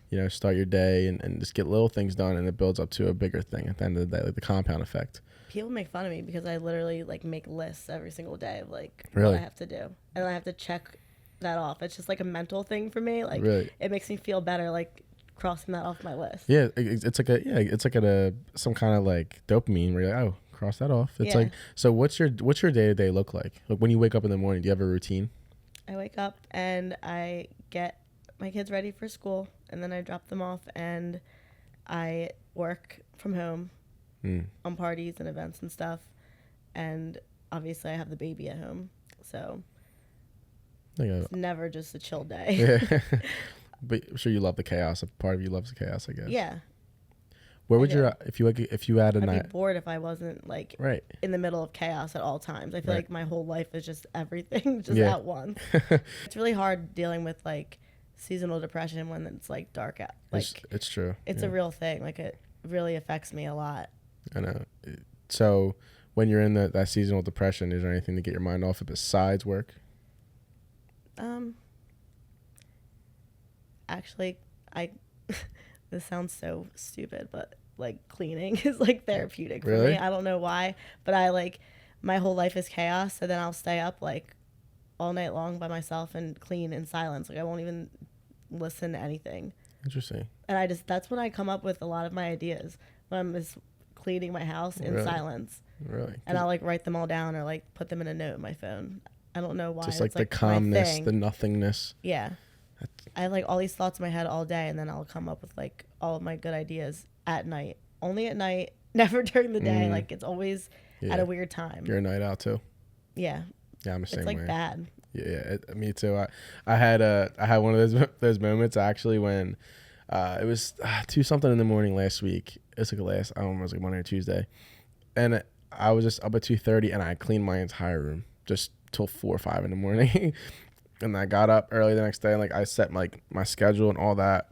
you know, start your day and just get little things done, and it builds up to a bigger thing at the end of the day, like the compound effect. People make fun of me because I literally like make lists every single day of like Really? what I have to do, and I have to check that off. It's just like a mental thing for me. Like Really? It makes me feel better, like crossing that off my list. Yeah, it's like some kind of like dopamine where you're like, oh, cross that off. It's like, so what's your day-to-day look like? Like when you wake up in the morning, do you have a routine? I wake up and I get my kids ready for school, and then I drop them off, and I work from home on parties and events and stuff. And obviously I have the baby at home, so it's never just a chill day. Yeah. But I'm sure you love the chaos. A part of you loves the chaos, I guess. Yeah. Where would if you had a I'd night? be bored if I wasn't like in the middle of chaos at all times. I feel like my whole life is just everything just at once. It's really hard dealing with like seasonal depression when it's like dark out. Like it's true. It's a real thing. Like it really affects me a lot. I know. So when you're in that seasonal depression, is there anything to get your mind off it besides work? Actually, this sounds so stupid, but like cleaning is like therapeutic for me. I don't know why, but my whole life is chaos, so then I'll stay up like all night long by myself and clean in silence. Like I won't even listen to anything. Interesting. And that's when I come up with a lot of my ideas, when I'm just cleaning my house in silence. Really? And I'll like write them all down or like put them in a note in my phone. I don't know why. Just like the calmness, the nothingness. Yeah. I have like all these thoughts in my head all day, and then I'll come up with like all of my good ideas at night. Only at night, never during the day. Like it's always at a weird time. You're a night out too. Yeah. Yeah, I'm the same way. It's like bad. Yeah, me too. I had one of those moments actually when it was 2 something in the morning last week. It's like I don't know, it was like Monday or Tuesday, and I was just up at 2:30 and I cleaned my entire room just till 4 or 5 in the morning. And I got up early the next day and like I set like my schedule and all that.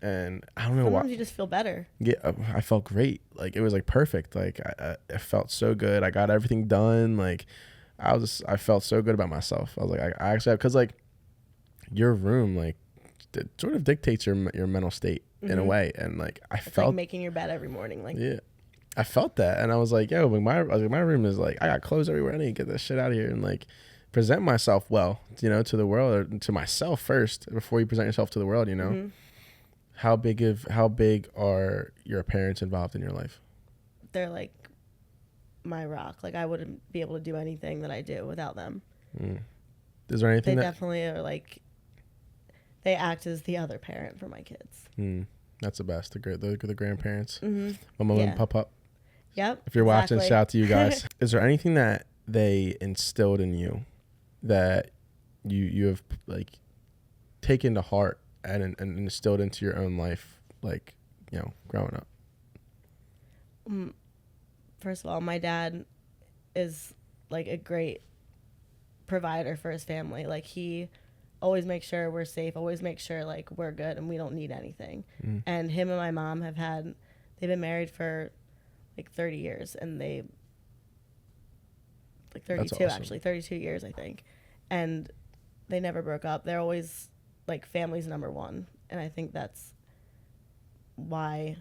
And I don't know why. Sometimes you just feel better. Yeah, I felt great. Like it was like perfect. Like I felt so good. I got everything done. Like I felt so good about myself. I was like, I actually, because like your room like it sort of dictates your mental state in a way. And like it's felt like making your bed every morning. Like I felt that, and I was like, yo, my room is like I got clothes everywhere. I need to get this shit out of here and like present myself well, you know, to the world or to myself first before you present yourself to the world, you know. How big are your parents involved in your life? They're like my rock. Like I wouldn't be able to do anything that I do without them. Is there anything they definitely are like, they act as the other parent for my kids. That's the best. The grandparents. Mama and Papa. Yep. If you're watching, shout out to you guys. Is there anything that they instilled in you that you have like taken to heart and instilled into your own life, like, you know, growing up? First of all, my dad is like a great provider for his family. Like he always makes sure we're safe, always makes sure like we're good and we don't need anything. And him and my mom they've been married for like 30 years, and they like 32 actually 32 years I think, and they never broke up. They're always like family's number one, and I think that's why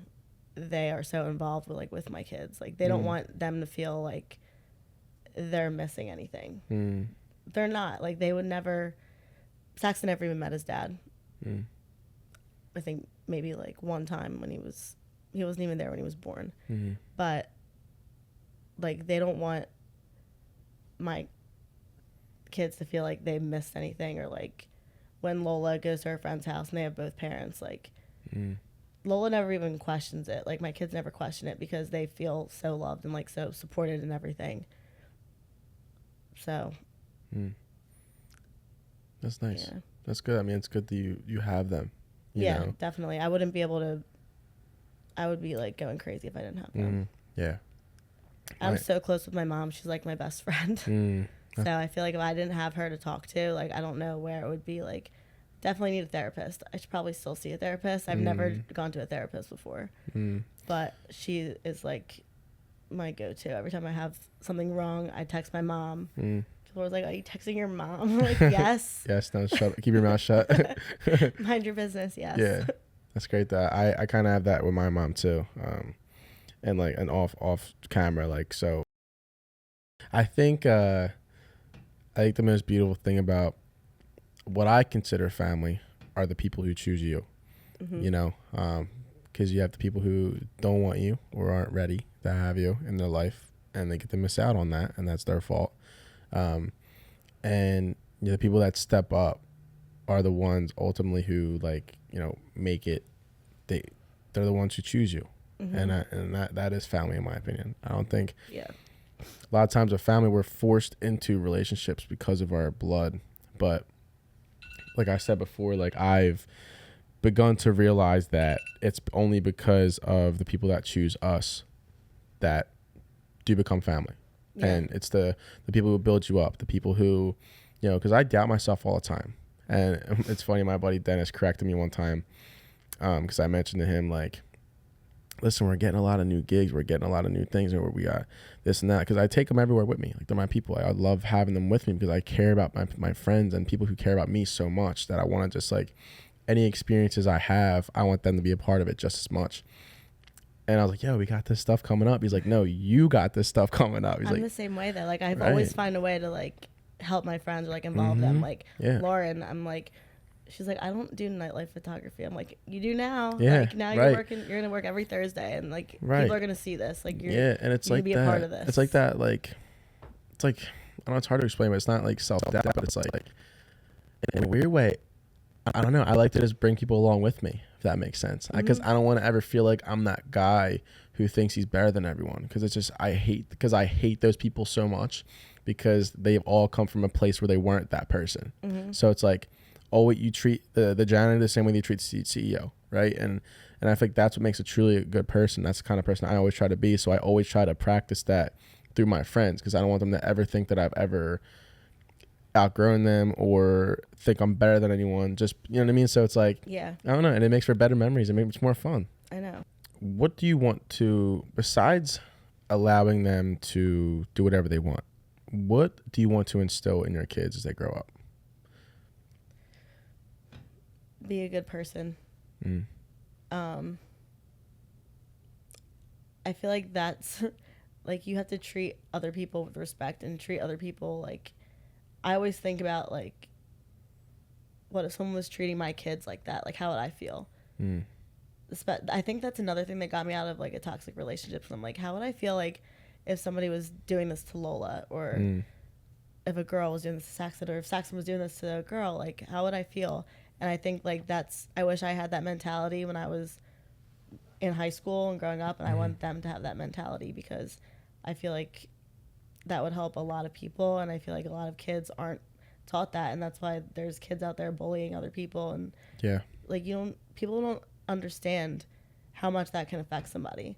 they are so involved with my kids. Like they don't want them to feel like they're missing anything. They're not. Like they would never. Saxon never even met his dad. I think maybe like one time when he wasn't even there when he was born. But like they don't want my kids to feel like they missed anything, or like when Lola goes to her friend's house and they have both parents, like Lola never even questions it. Like my kids never question it because they feel so loved and like so supported and everything. So that's nice. That's good. I mean, it's good that you have them. you know? Definitely. I wouldn't be able to. I would be like going crazy if I didn't have them. Yeah. I'm so close with my mom. She's like my best friend. So I feel like if I didn't have her to talk to, like, I don't know where it would be. Like, definitely need a therapist. I should probably still see a therapist. I've never gone to a therapist before, but she is like my go-to. Every time I have something wrong, I text my mom. People are like, "Are you texting your mom?" I'm like, yes. Yes. No. Keep your mouth shut. Mind your business. Yes. Yeah. That's great. That I kind of have that with my mom too. And like an off camera, like, so I think the most beautiful thing about what I consider family are the people who choose you, you know, because you have the people who don't want you or aren't ready to have you in their life, and they get to miss out on that, and that's their fault. And you know, the people that step up are the ones ultimately who, like, you know, make it. They're the ones who choose you. And that is family, in my opinion. I don't think a lot of times with family, we're forced into relationships because of our blood. But like I said before, like, I've begun to realize that it's only because of the people that choose us that do become family. And it's the people who build you up, the people who, you know, because I doubt myself all the time. And it's funny, my buddy Dennis corrected me one time because I mentioned to him, like, listen, we're getting a lot of new gigs. We're getting a lot of new things, and we got this and that. Because I take them everywhere with me. Like, they're my people. I love having them with me because I care about my friends and people who care about me so much that I want to just, like, any experiences I have, I want them to be a part of it just as much. And I was like, yo, we got this stuff coming up. He's like, no, you got this stuff coming up. He's I'm like, the same way, though. Like, I've always find a way to, like, help my friends or, like, involve them. Like, Lauren, I'm like, she's like, I don't do nightlife photography. I'm like, you do now. Yeah, like, now you're gonna work every Thursday, and like people are gonna see this. Like, you're and it's like be that. A part of this. It's like that. Like, it's like, I don't know. It's hard to explain, but it's not like self-doubt. But it's like, in a weird way, I don't know. I like to just bring people along with me, if that makes sense. Because I don't want to ever feel like I'm that guy who thinks he's better than everyone. Because it's just, I hate those people so much because they've all come from a place where they weren't that person. So it's like, you treat the janitor the same way you treat the CEO, right? And I think that's what makes a truly a good person. That's the kind of person I always try to be. So I always try to practice that through my friends because I don't want them to ever think that I've ever outgrown them or think I'm better than anyone. Just, you know what I mean? So it's like, I don't know. And it makes for better memories. It makes it more fun. I know. What do you want to, besides allowing them to do whatever they want, what do you want to instill in your kids as they grow up? Be a good person. I feel like that's like, you have to treat other people with respect and treat other people like, I always think about, like, what if someone was treating my kids like that? Like, how would I feel? I think that's another thing that got me out of, like, a toxic relationship. So I'm like, how would I feel like if somebody was doing this to Lola, or if a girl was doing this to Saxon, or if Saxon was doing this to a girl? Like, how would I feel? And I think, like, I wish I had that mentality when I was in high school and growing up, and I want them to have that mentality because I feel like that would help a lot of people, and I feel like a lot of kids aren't taught that, and that's why there's kids out there bullying other people, and like, people don't understand how much that can affect somebody.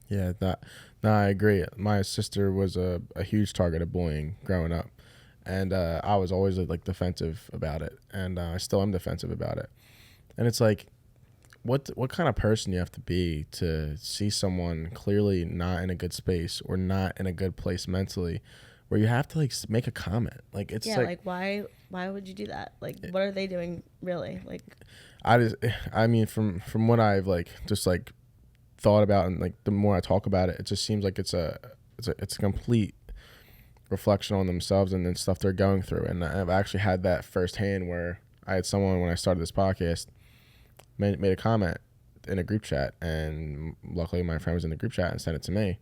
Yeah, I agree. My sister was a huge target of bullying growing up. And I was always like defensive about it, and I still am defensive about it. And it's like, what kind of person you have to be to see someone clearly not in a good space or not in a good place mentally, where you have to, like, make a comment. Like, it's like why would you do that? Like, what are they doing really? Like, I mean, from what I've, like, just, like, thought about, and, like, the more I talk about it, it just seems like it's a complete reflection on themselves and then stuff they're going through. And I've actually had that firsthand, where I had someone, when I started this podcast, made a comment in a group chat, and luckily my friend was in the group chat and sent it to me.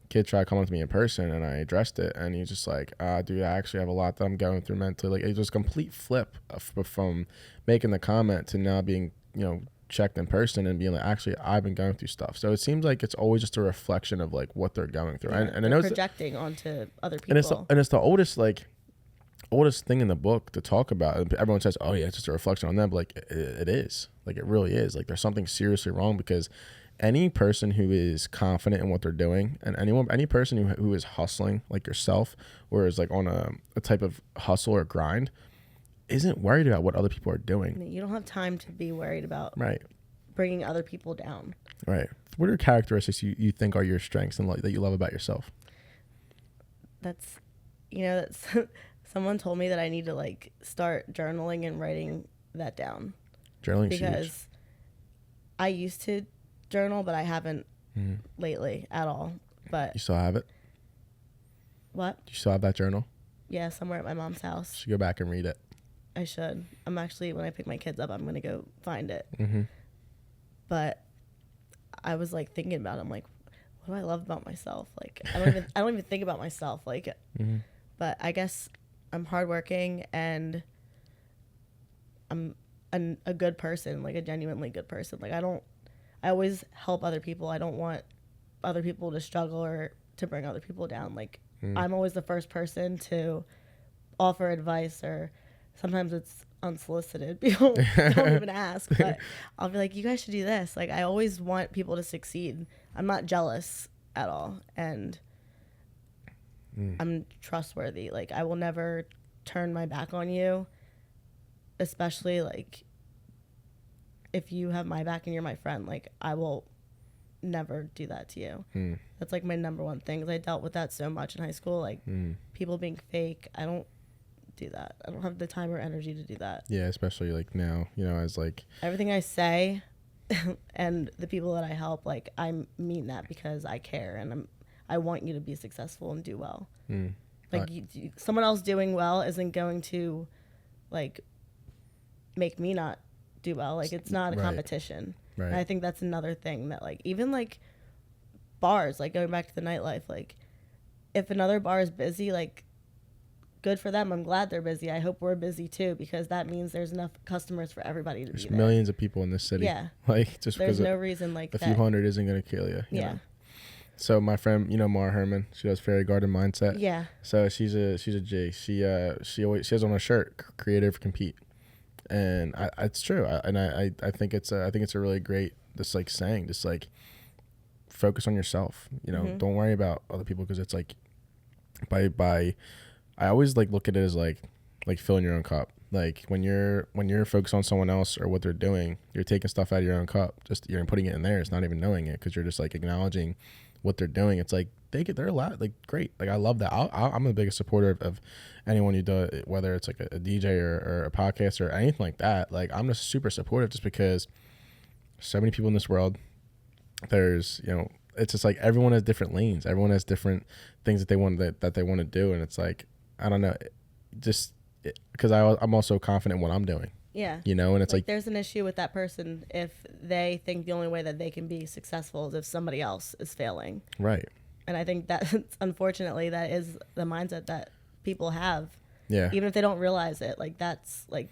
Kid tried coming to me in person, and I addressed it, and he's just like, dude, I actually have a lot that I'm going through mentally. Like, it was a complete flip from making the comment to now being, you know, checked in person and being like, actually, I've been going through stuff. So it seems like it's always just a reflection of, like, what they're going through. And I know projecting onto other people. And it's the oldest, like, oldest thing in the book to talk about. And everyone says, oh yeah, it's just a reflection on them. But like it is. Like it really is. Like there's something seriously wrong, because any person who is confident in what they're doing, and any person who is hustling like yourself, or is like on a type of hustle or grind, isn't worried about what other people are doing. You don't have time to be worried about Right. bringing other people down. Right. What are characteristics you think are your strengths and that you love about yourself? That's someone told me that I need to like start journaling and writing that down. Journaling because I used to journal, but I haven't lately at all. But you still have it? What? You still have that journal? Yeah, somewhere at my mom's house. You should go back and read it. I should. I'm actually, when I pick my kids up, I'm gonna go find it. Mm-hmm. But I was like thinking about it. I'm like, what do I love about myself? Like I don't even think about myself. Like, but I guess I'm hardworking and I'm a good person, like a genuinely good person. Like I always help other people. I don't want other people to struggle or to bring other people down. Like I'm always the first person to offer advice, or sometimes it's unsolicited. People don't even ask, but I'll be like, you guys should do this. Like I always want people to succeed. I'm not jealous at all, and I'm trustworthy. Like I will never turn my back on you, especially like if you have my back and you're my friend. Like I will never do that to you. That's like my number one thing, 'cause I dealt with that so much in high school, like people being fake. I don't do that. I don't have the time or energy to do that. Yeah, especially like now, as like everything I say and the people that I help, like I mean that because I care, and I want you to be successful and do well. Like someone else doing well isn't going to like make me not do well. Like it's not a competition. Right. And I think that's another thing that like even like bars, like going back to the nightlife, like if another bar is busy, like good for them. I'm glad they're busy. I hope we're busy too, because that means there's enough customers for everybody to be there. Millions of people in this city. Yeah. Like just there's because no reason like a that. few hundred isn't going to kill you. Yeah. know? So my friend, Mara Herman, she does Fairy Garden Mindset. Yeah. So she's a G. She has on her shirt, creative compete. And it's true. I think it's a really great, just like saying, just like focus on yourself, don't worry about other people. 'Cause it's like I always like look at it as like filling your own cup. Like when you're focused on someone else or what they're doing, you're taking stuff out of your own cup. Just you're putting it in there. It's not even knowing it, because you're just like acknowledging what they're doing. It's like they're a lot like great. Like I love that. I'm the biggest supporter of anyone who does, whether it's like a DJ or a podcast or anything like that. Like I'm just super supportive, just because so many people in this world. There's it's just like everyone has different lanes. Everyone has different things that they want to do, and it's like I don't know, just because I'm also confident in what I'm doing. Yeah. And it's like there's an issue with that person if they think the only way that they can be successful is if somebody else is failing. Right. And I think that unfortunately that is the mindset that people have. Yeah. Even if they don't realize it, like that's like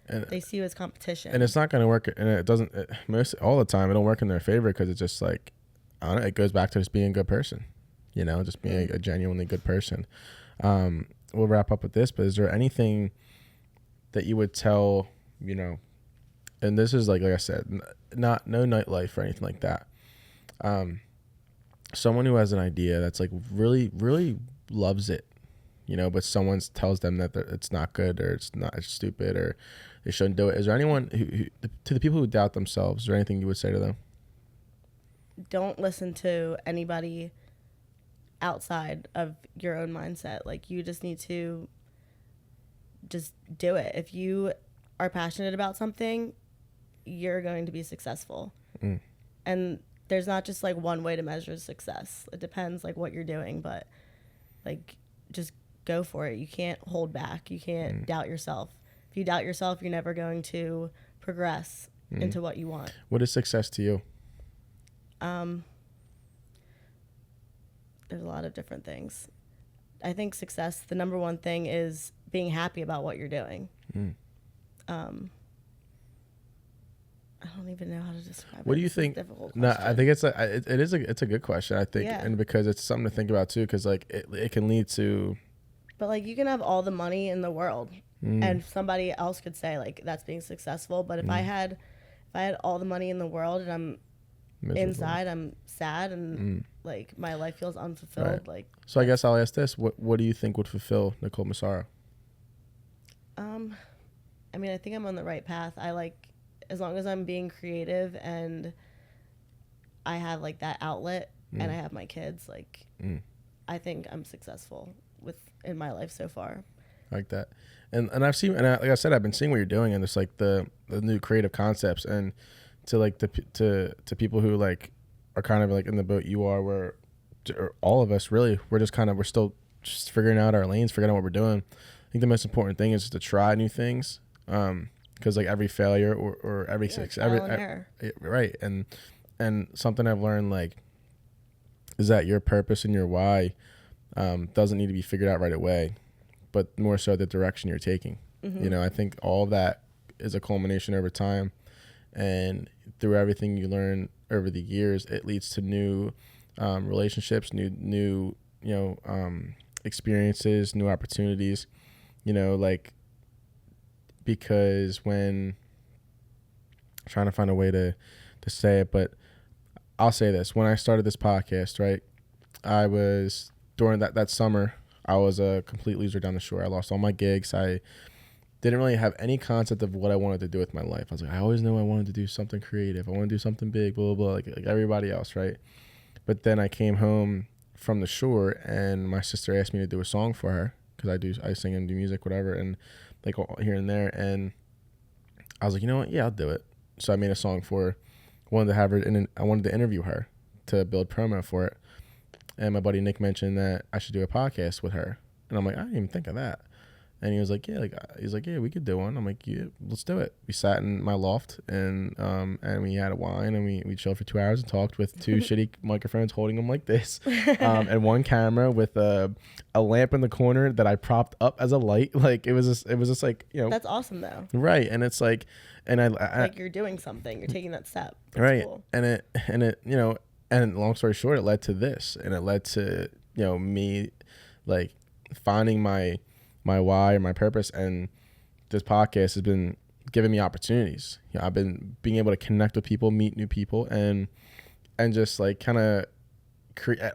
they see you as competition. And it's not going to work, and it doesn't all the time. It don't work in their favor, because it's just like I don't know, it goes back to just being a good person. Just being a genuinely good person. We'll wrap up with this, but is there anything that you would tell, and this is like I said, no nightlife or anything like that. Someone who has an idea that's like really, really loves it, but someone tells them that it's not good, or it's stupid, or they shouldn't do it. Is there anyone who to the people who doubt themselves, is there anything you would say to them? Don't listen to anybody outside of your own mindset. Like you just need to just do it. If you are passionate about something, you're going to be successful. And there's not just like one way to measure success. It depends like what you're doing, but like just go for it. You can't hold back. You can't doubt yourself. If you doubt yourself, you're never going to progress into what you want. What is success to you? There's a lot of different things. I think success, the number one thing is being happy about what you're doing. I don't even know how to describe it. What do you think? No, I think it's a good question. I think, and because it's something to think about too, because like it can lead to But like, you can have all the money in the world, and somebody else could say like that's being successful. But if I had all the money in the world and I'm miserable. Inside, I'm sad and like my life feels unfulfilled. Right. Like, so I guess I'll ask this: what do you think would fulfill Nicole Massaro? I mean, I think I'm on the right path. I like, as long as I'm being creative and I have like that outlet and I have my kids, like I think I'm successful in my life so far. Like that. And I've seen, and like I said, I've been seeing what you're doing, and it's like the new creative concepts, and to like to people who like are kind of like in the boat you are, where or all of us really, we're still just figuring out our lanes, figuring out what we're doing. I think the most important thing is to try new things, because like every failure or every success, right, and something I've learned like is that your purpose and your why doesn't need to be figured out right away, but more so the direction you're taking. You know, I think all of that is a culmination over time, and through everything you learn over the years, it leads to new relationships, new experiences, new opportunities. You know, like, because when I'm trying to find a way to say it, but I'll say this: when I started this podcast, right, I was during that summer, I was a complete loser down the shore. I lost all my gigs. I didn't really have any concept of what I wanted to do with my life. I was like, I always knew I wanted to do something creative. I want to do something big, blah, blah, blah, like everybody else, right? But then I came home from the shore, and my sister asked me to do a song for her, because I sing and do music, whatever, and like here and there. And I was like, you know what? Yeah, I'll do it. So I made a song for her. Wanted to have her, and I wanted to interview her to build promo for it. And my buddy Nick mentioned that I should do a podcast with her, and I'm like, I didn't even think of that. And he was like, yeah, we could do one. I'm like, yeah, let's do it. We sat in my loft, and we had a wine, and we chilled for 2 hours and talked with two shitty microphones holding them like this, and one camera with a lamp in the corner that I propped up as a light. Like it was just like, you know. That's awesome though. Right, and it's like, and I like you're doing something, you're taking that step. That's right, cool. and it you know, and long story short, it led to this, and it led to, you know, me like finding my why or my purpose, and this podcast has been giving me opportunities. You know, I've been being able to connect with people, meet new people, and just like kind of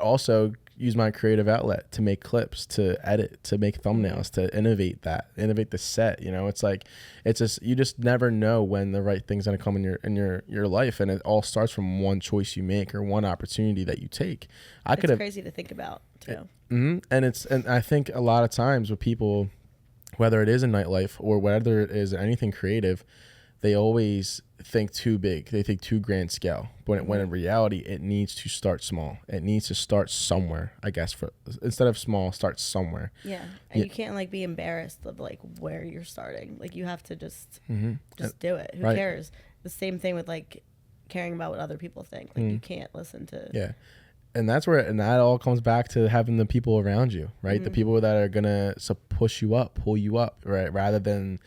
also use my creative outlet to make clips, to edit, to make thumbnails, to innovate the set. You know, it's like, it's just, you just never know when the right thing's gonna come in your life, and it all starts from one choice you make or one opportunity that you take. It's crazy to think about too. And I think a lot of times with people, whether it is in nightlife or whether it is anything creative, they always think too big. They think too grand scale. But when in reality, it needs to start small. It needs to start somewhere, I guess. Instead of small, start somewhere. Yeah. And you can't like be embarrassed of like where you're starting. Like you have to just do it. Who cares? The same thing with like caring about what other people think. Like you can't listen to. Yeah. And that's where, and that all comes back to having the people around you, right? The people that are gonna push you up, pull you up, right? Rather than,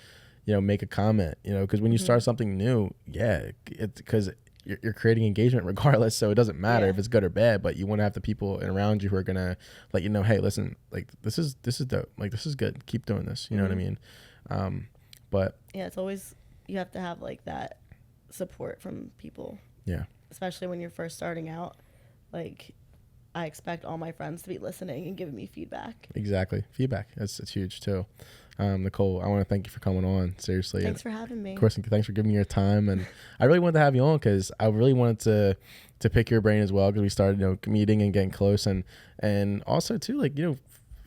you know, make a comment, you know, because when you start something new, because you're creating engagement regardless, so it doesn't matter if it's good or bad. But you want to have the people around you who are gonna let you know, hey, listen, like this is dope, like this is good, keep doing this, you know what I mean? But yeah, it's always, you have to have like that support from people. Yeah. Especially when you're first starting out. Like, I expect all my friends to be listening and giving me feedback. Exactly. Feedback. It's huge too. Nicole, I want to thank you for coming on. Seriously. Thanks for having me. Of course, thanks for giving me your time. And I really wanted to have you on because I really wanted to pick your brain as well, because we started, you know, meeting and getting close, and also too, like, you know,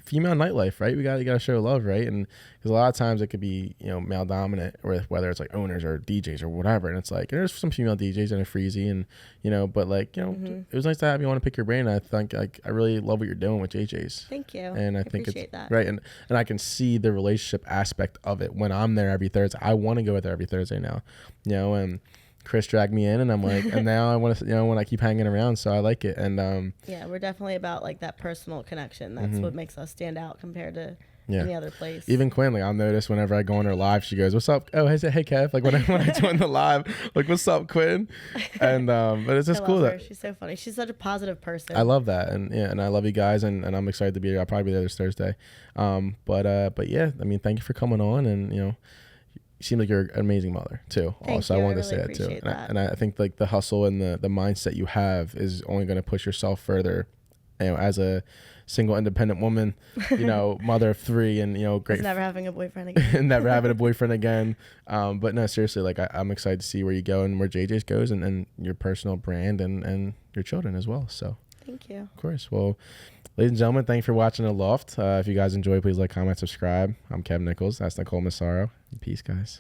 female nightlife, right? You got to show love, right? And because a lot of times it could be, you know, male dominant, or whether it's like owners or DJs or whatever. And it's like, and there's some female DJs and a freezy, and, you know, but like, you know, it was nice to have you on to pick your brain. I think like I really love what you're doing with JJ's. Thank you. And I think appreciate it's that. right. And I can see the relationship aspect of it when I'm there every Thursday. I want to go there every Thursday now, you know, and Chris dragged me in, and I'm like, and now I want to, you know, when I keep hanging around, so I like it. And yeah, we're definitely about like that personal connection. That's what makes us stand out compared to any other place. Even Quinn, like I'll notice whenever I go on her live, she goes, "What's up?" Oh, hey Kev. Like when I join the live, like what's up, Quinn? And but it's just cool that she's so funny. She's such a positive person. I love that, and I love you guys, and I'm excited to be here. I'll probably be there this Thursday. But yeah, I mean, thank you for coming on, and you seem like you're an amazing mother too. Thank you. I wanted I to say really that too. appreciate that. And I think like the hustle and the mindset you have is only going to push yourself further. As a single independent woman, mother of 3, and great. Never having a boyfriend again. Never having a boyfriend again. But no, seriously, like I'm excited to see where you go and where JJ's goes, and your personal brand and your children as well. So thank you. Of course. Well, ladies and gentlemen, thank you for watching The Loft. If you guys enjoy, please like, comment, subscribe. I'm Kev Nichols. That's Nicole Massaro. Peace, guys.